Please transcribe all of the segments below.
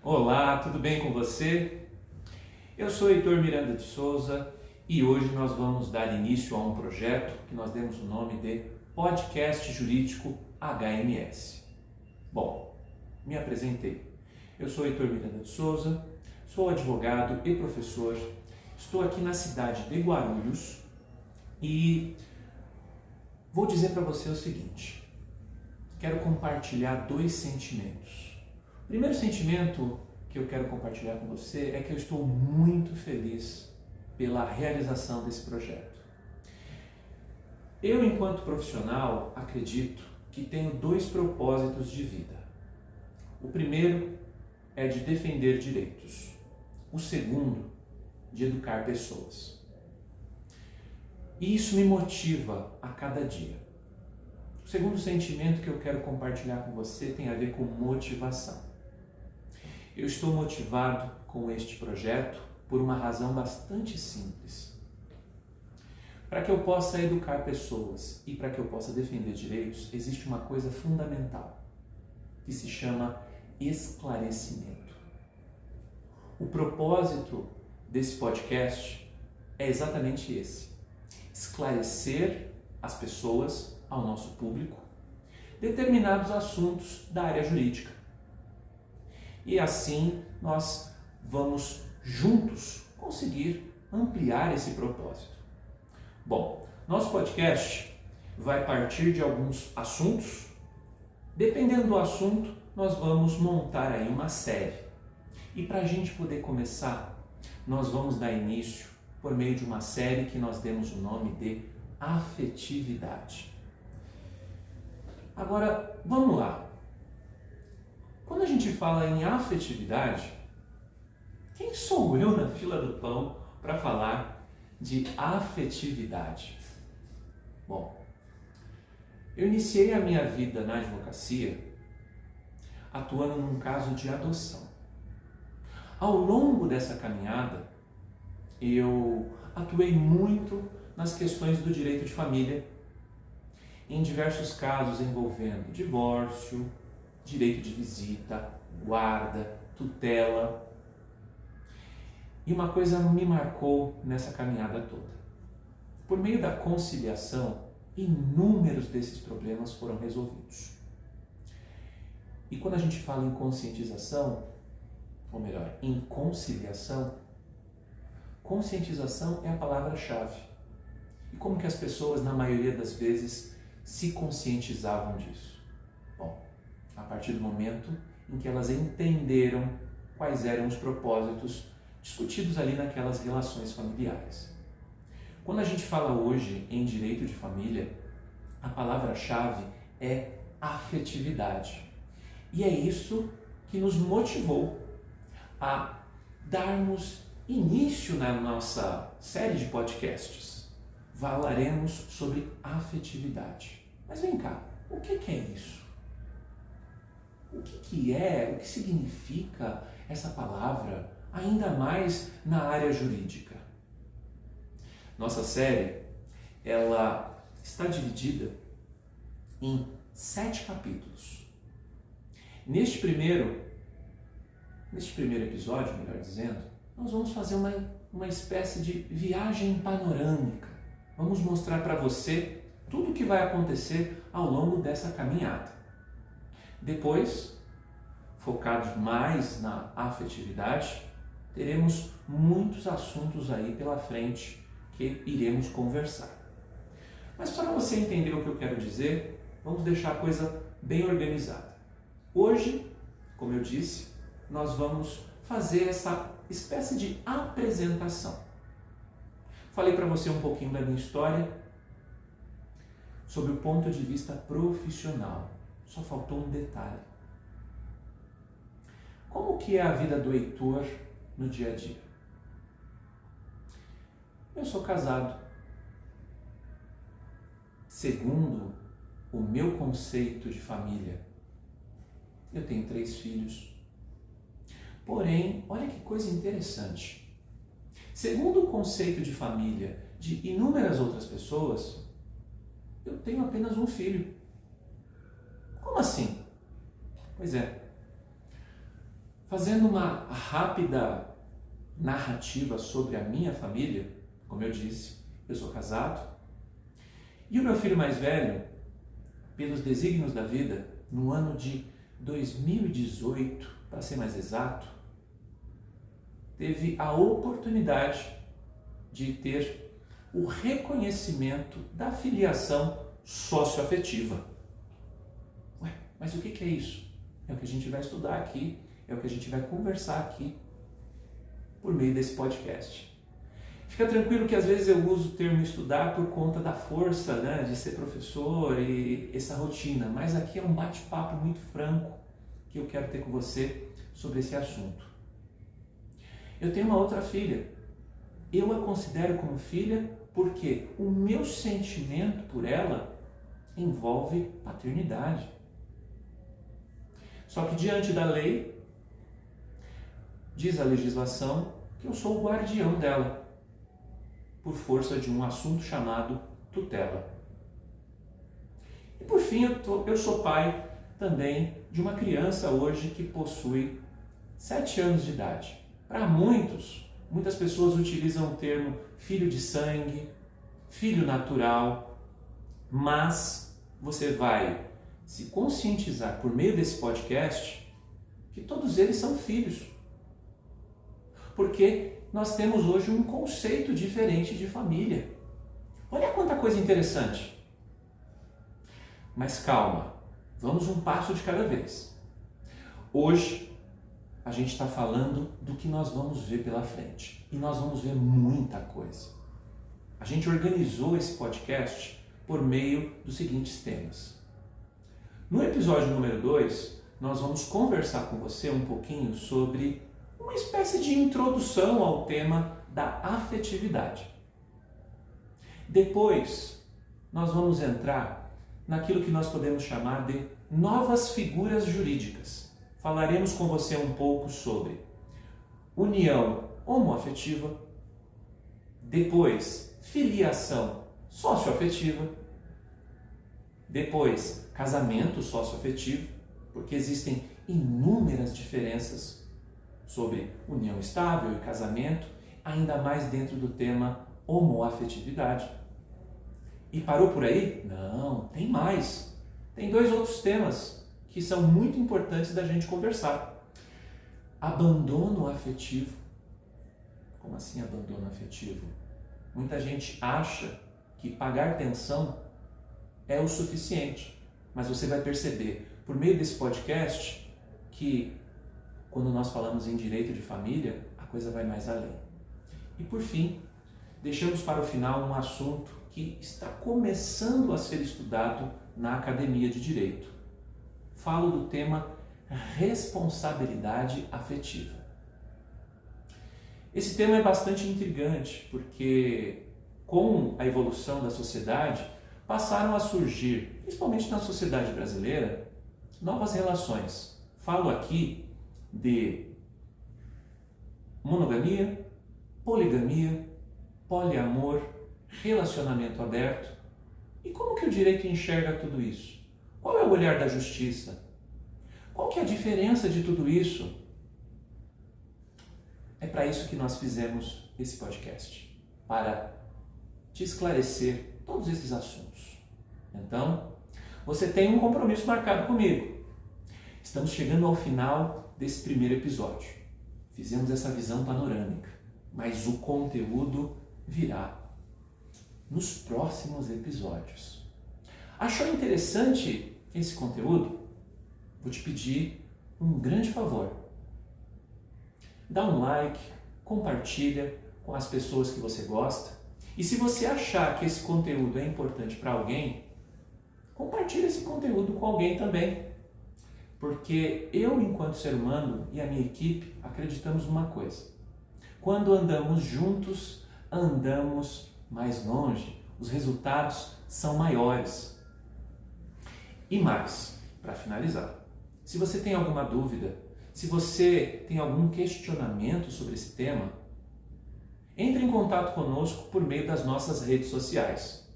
Olá, tudo bem com você? Eu sou Heitor Miranda de Souza e hoje nós vamos dar início a um projeto que nós demos o nome de Podcast Jurídico HMS. Bom, me apresentei. Eu sou Heitor Miranda de Souza, sou advogado e professor, estou aqui na cidade de Guarulhos e vou dizer para você o seguinte: quero compartilhar dois sentimentos. O primeiro sentimento que eu quero compartilhar com você é que eu estou muito feliz pela realização desse projeto. Eu, enquanto profissional, acredito que tenho dois propósitos de vida. O primeiro é de defender direitos. O segundo, de educar pessoas. E isso me motiva a cada dia. O segundo sentimento que eu quero compartilhar com você tem a ver com motivação. Eu estou motivado com este projeto por uma razão bastante simples. Para que eu possa educar pessoas e para que eu possa defender direitos, existe uma coisa fundamental, que se chama esclarecimento. O propósito desse podcast é exatamente esse: esclarecer as pessoas, ao nosso público, determinados assuntos da área jurídica. E assim nós vamos juntos conseguir ampliar esse propósito. Bom, nosso podcast vai partir de alguns assuntos. Dependendo do assunto, nós vamos montar aí uma série. E para a gente poder começar, nós vamos dar início por meio de uma série que nós demos o nome de Afetividade. Agora, vamos lá. Quando a gente fala em afetividade, quem sou eu na fila do pão para falar de afetividade? Bom, eu iniciei a minha vida na advocacia atuando num caso de adoção. Ao longo dessa caminhada, eu atuei muito nas questões do direito de família, em diversos casos envolvendo divórcio, direito de visita, guarda, tutela. E uma coisa me marcou nessa caminhada toda. Por meio da conciliação, inúmeros desses problemas foram resolvidos. E quando a gente fala em conscientização, ou melhor, em conciliação, conscientização é a palavra-chave. E como que as pessoas, na maioria das vezes, se conscientizavam disso? Bom, a partir do momento em que elas entenderam quais eram os propósitos discutidos ali naquelas relações familiares. Quando a gente fala hoje em direito de família, a palavra-chave é afetividade. E é isso que nos motivou a darmos início na nossa série de podcasts. Falaremos sobre afetividade. Mas vem cá, o que é isso? O que é, o que significa essa palavra, ainda mais na área jurídica? Nossa série, ela está dividida em 7 capítulos. Neste primeiro episódio, melhor dizendo, nós vamos fazer uma espécie de viagem panorâmica. Vamos mostrar para você tudo o que vai acontecer ao longo dessa caminhada. Depois, focados mais na afetividade, teremos muitos assuntos aí pela frente que iremos conversar. Mas para você entender o que eu quero dizer, vamos deixar a coisa bem organizada. Hoje, como eu disse, nós vamos fazer essa espécie de apresentação. Falei para você um pouquinho da minha história, sobre o ponto de vista profissional. Só faltou um detalhe. Como que é a vida do Heitor no dia a dia? Eu sou casado. Segundo o meu conceito de família, eu tenho 3 filhos. Porém, olha que coisa interessante. Segundo o conceito de família de inúmeras outras pessoas, eu tenho apenas um filho. Como assim? Pois é. Fazendo uma rápida narrativa sobre a minha família, como eu disse, eu sou casado, e o meu filho mais velho, pelos desígnios da vida, no ano de 2018, para ser mais exato, teve a oportunidade de ter o reconhecimento da filiação socioafetiva. Ué, mas o que é isso? É o que a gente vai estudar aqui, é o que a gente vai conversar aqui por meio desse podcast. Fica tranquilo que às vezes eu uso o termo estudar por conta da força, né, de ser professor e essa rotina, mas aqui é um bate-papo muito franco que eu quero ter com você sobre esse assunto. Eu tenho uma outra filha. Eu a considero como filha porque o meu sentimento por ela envolve paternidade. Só que diante da lei, diz a legislação que eu sou o guardião dela, por força de um assunto chamado tutela. E por fim, eu sou pai também de uma criança hoje que possui 7 anos de idade. Para muitas pessoas utilizam o termo filho de sangue, filho natural, mas você vai se conscientizar por meio desse podcast que todos eles são filhos. Porque nós temos hoje um conceito diferente de família. Olha quanta coisa interessante. Mas calma, vamos um passo de cada vez. Hoje a gente está falando do que nós vamos ver pela frente. E nós vamos ver muita coisa. A gente organizou esse podcast por meio dos seguintes temas. No episódio número 2, nós vamos conversar com você um pouquinho sobre uma espécie de introdução ao tema da afetividade. Depois, nós vamos entrar naquilo que nós podemos chamar de novas figuras jurídicas. Falaremos com você um pouco sobre união homoafetiva, depois filiação socioafetiva, depois casamento socioafetivo, porque existem inúmeras diferenças sobre união estável e casamento, ainda mais dentro do tema homoafetividade. E parou por aí? Não, tem mais. Tem 2 outros temas que são muito importantes da gente conversar. Abandono afetivo. Como assim abandono afetivo? Muita gente acha que pagar pensão é o suficiente, mas você vai perceber por meio desse podcast que quando nós falamos em direito de família, a coisa vai mais além. E por fim, deixamos para o final um assunto que está começando a ser estudado na Academia de Direito. Falo do tema responsabilidade afetiva. Esse tema é bastante intrigante, porque com a evolução da sociedade, passaram a surgir, principalmente na sociedade brasileira, novas relações. Falo aqui de monogamia, poligamia, poliamor, relacionamento aberto. E como que o direito enxerga tudo isso? Qual é o olhar da justiça? Qual que é a diferença de tudo isso? É para isso que nós fizemos esse podcast, para te esclarecer todos esses assuntos. Então, você tem um compromisso marcado comigo. Estamos chegando ao final desse primeiro episódio. Fizemos essa visão panorâmica, mas o conteúdo virá nos próximos episódios. Achou interessante esse conteúdo? Vou te pedir um grande favor. Dá um like, compartilha com as pessoas que você gosta. E se você achar que esse conteúdo é importante para alguém, compartilhe esse conteúdo com alguém também. Porque eu, enquanto ser humano, e a minha equipe, acreditamos numa coisa. Quando andamos juntos, andamos mais longe. Os resultados são maiores. E mais, para finalizar, se você tem alguma dúvida, se você tem algum questionamento sobre esse tema, entre em contato conosco por meio das nossas redes sociais.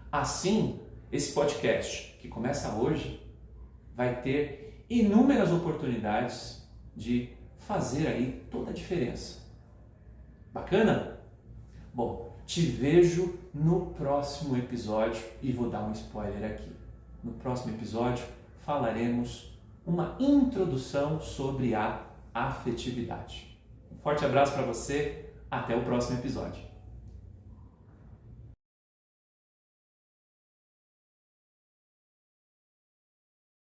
Assim, esse podcast, que começa hoje, vai ter inúmeras oportunidades de fazer aí toda a diferença. Bacana? Bom, te vejo no próximo episódio e vou dar um spoiler aqui. No próximo episódio falaremos uma introdução sobre a afetividade. Um forte abraço para você, até o próximo episódio.